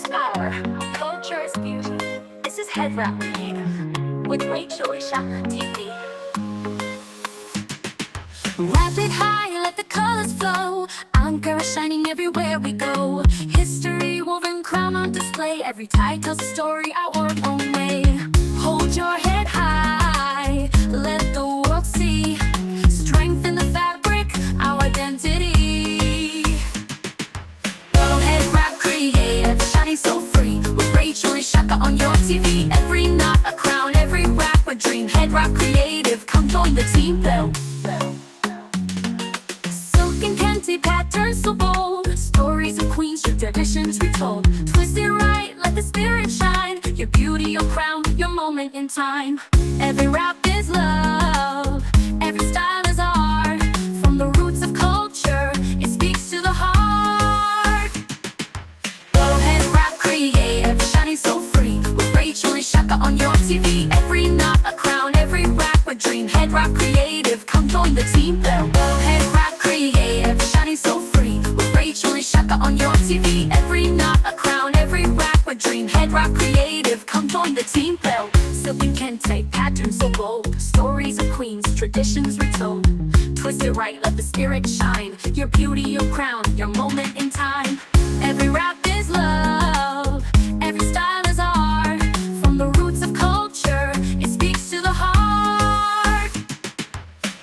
is power, culture is beauty. This is headwrap creative with Rachel and Shaka TV. Wrap it high, let the colors flow. Anchor is shining everywhere we go. History woven crown on display. Every tie tells a story our own way. Hold your head high, let the world see. Strength in the fabric, our identity. Go head wrap creative, shining so free. With Rachel and Shaka on your TV. Every knot a crown, every wrap a dream. Head wrap creative, come join the team. Bell. Patterns so bold, stories of queens, traditions retold. Twist it right, let the spirit shine. Your beauty, your crown, your moment in time. Every wrap is love, every style is art. From the roots of culture, it speaks to the heart. Go ahead, wrap creative, shining so free. With Rachel and Shaka on your TV. Every knot a crown, every wrap a dream. Head wrap creative, come join the team. Go ahead, wrap creative, shining so free. With Rachel and Shaka on your TV. Every knot a crown, every wrap a dream. Head wrap creative, come join the team. Bell. Silk and kente, patterns so bold. Stories of queens, traditions retold. Twist it right, let the spirit shine. Your beauty, your crown, your moment in time. Every wrap is love, every style is art. From the roots of culture, it speaks to the heart.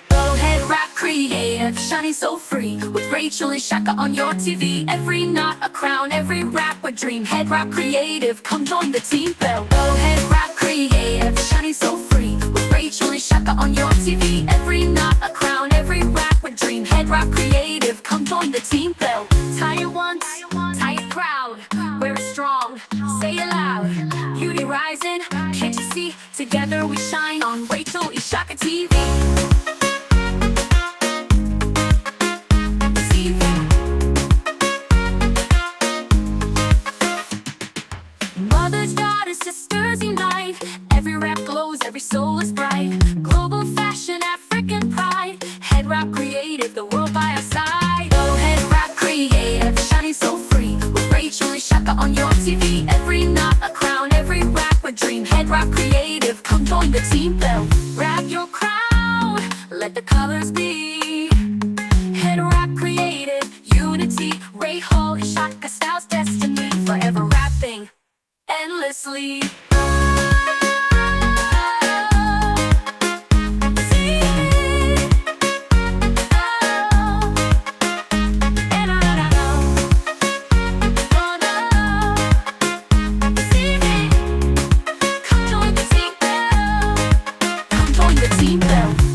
Go ahead, wrap creative, shining so free. With Rachel and Shaka on your TV. Every knot a crown, every wrap a dream. Head wrap creative, come join the team. Bell. Go ahead, wrap creative, shining so free. With Rachel and Shaka on your TV. Every knot a crown, every wrap a dream. Head wrap creative, come join the team. Bell. Tie it once, tie it proud. Wear it strong, say it loud. Beauty rising, can't you see? Together we shine on Rachel and Shaka TV. Mothers, daughters, sisters unite. Every wrap glows, every soul is bright. Global fashion, African pride. Head wrap creative, the world by our side. Go head wrap creative, shining so free. With Rachel and Shaka on your TV. Every knot a crown, every wrap a dream. Head wrap creative, come join the team. Bell. Wrap your crown, let the colors be. Head wrap creative, unity. Rachel and Shaka styles destiny. Forever wrapping endlessly.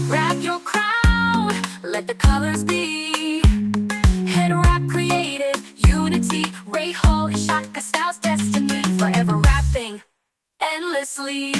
Wrap your crown, let the colors be. Head wrap creative, unity. Rachel and Shaka styles destiny. Forever wrapping endlessly.